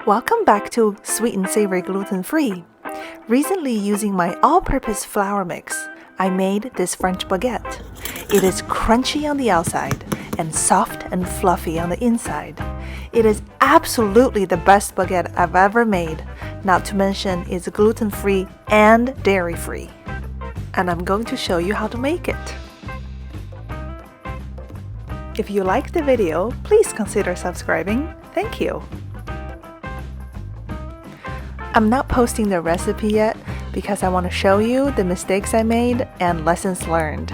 Welcome back to Sweet and Savory Gluten-free. Recently, using my all-purpose flour mix, I made this French baguette. It is crunchy on the outside and soft and fluffy on the inside. It is absolutely the best baguette I've ever made, not to mention it's gluten-free and dairy-free. And I'm going to show you how to make it. If you liked the video, please consider subscribing. Thank you. I'm not posting the recipe yet because I want to show you the mistakes I made and lessons learned.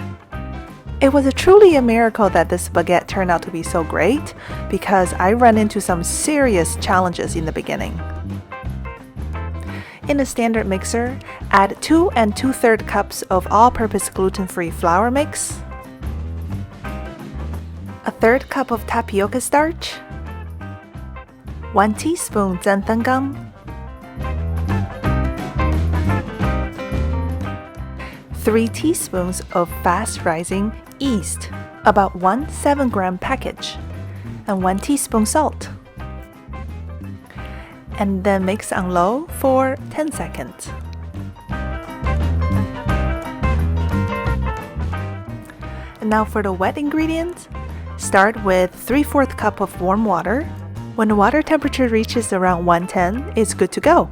It was truly a miracle that this baguette turned out to be so great because I ran into some serious challenges in the beginning. In a standard mixer, add 2 2/3 cups of all-purpose gluten-free flour mix, a 1/3 cup of tapioca starch, 1 teaspoon xanthan gum, 3 teaspoons of fast-rising yeast, about 1 7-gram package, and 1 teaspoon salt. And then mix on low for 10 seconds. And now for the wet ingredients, start with 3/4 cup of warm water. When the water temperature reaches around 110, it's good to go.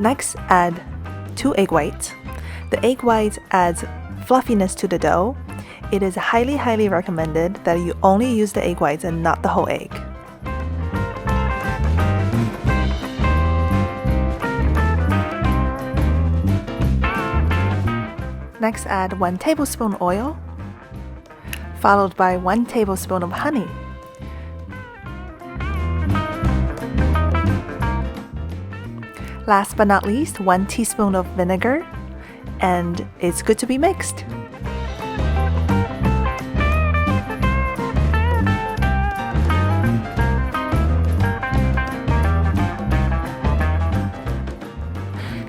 Next, add 2 egg whites. The egg whites adds fluffiness to the dough. It is highly recommended that you only use the egg whites and not the whole egg. Next, add 1 tablespoon oil, followed by 1 tablespoon of honey. Last but not least, 1 teaspoon of vinegar, and it's good to be mixed.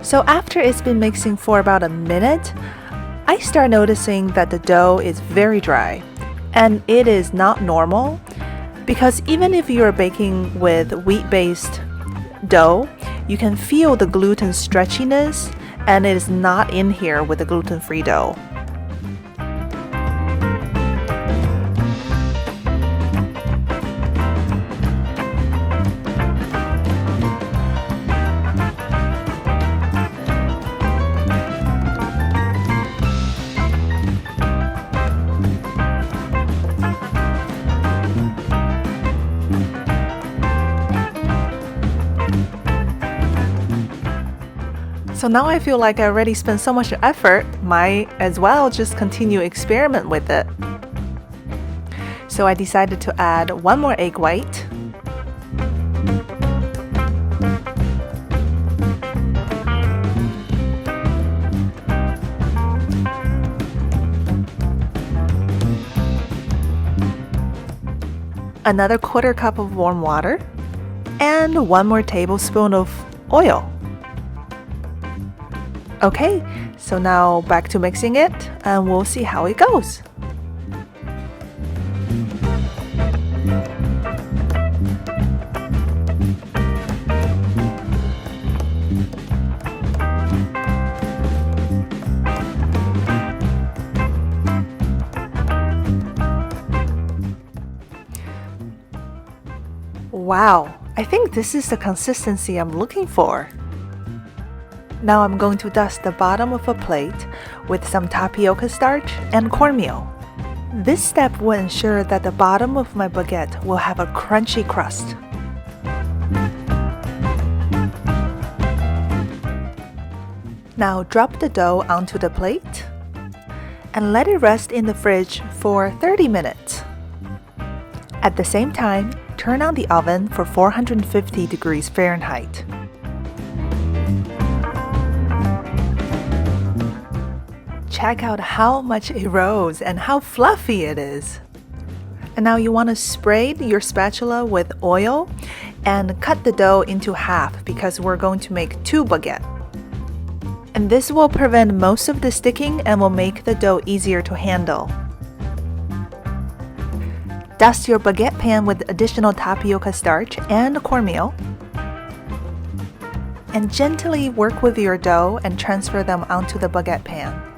So after it's been mixing for about a minute, I start noticing that the dough is very dry, and it is not normal because even if you're baking with wheat-based dough, you can feel the gluten stretchiness, and it is not in here with the gluten-free dough. So now I feel like I already spent so much effort, might as well just continue experiment with it. So I decided to add 1 more egg white, another 1/4 cup of warm water, and 1 more tablespoon of oil. Okay, so now back to mixing it, and we'll see how it goes. Wow, I think this is the consistency I'm looking for. Now I'm going to dust the bottom of a plate with some tapioca starch and cornmeal. This step will ensure that the bottom of my baguette will have a crunchy crust. Now drop the dough onto the plate and let it rest in the fridge for 30 minutes. At the same time, turn on the oven for 450 degrees Fahrenheit. Check out how much it rose and how fluffy it is. And now you want to spray your spatula with oil and cut the dough into half because we're going to make 2 baguettes. And this will prevent most of the sticking and will make the dough easier to handle. Dust your baguette pan with additional tapioca starch and cornmeal. And gently work with your dough and transfer them onto the baguette pan.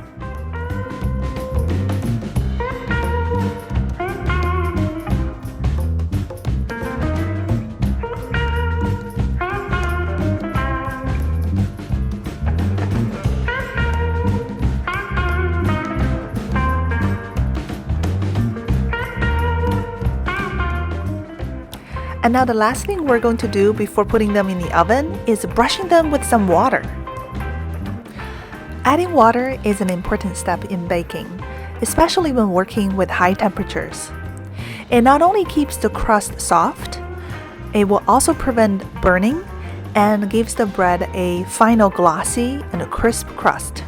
And now the last thing we're going to do before putting them in the oven is brushing them with some water. Adding water is an important step in baking, especially when working with high temperatures. It not only keeps the crust soft, it will also prevent burning and gives the bread a final glossy and a crisp crust.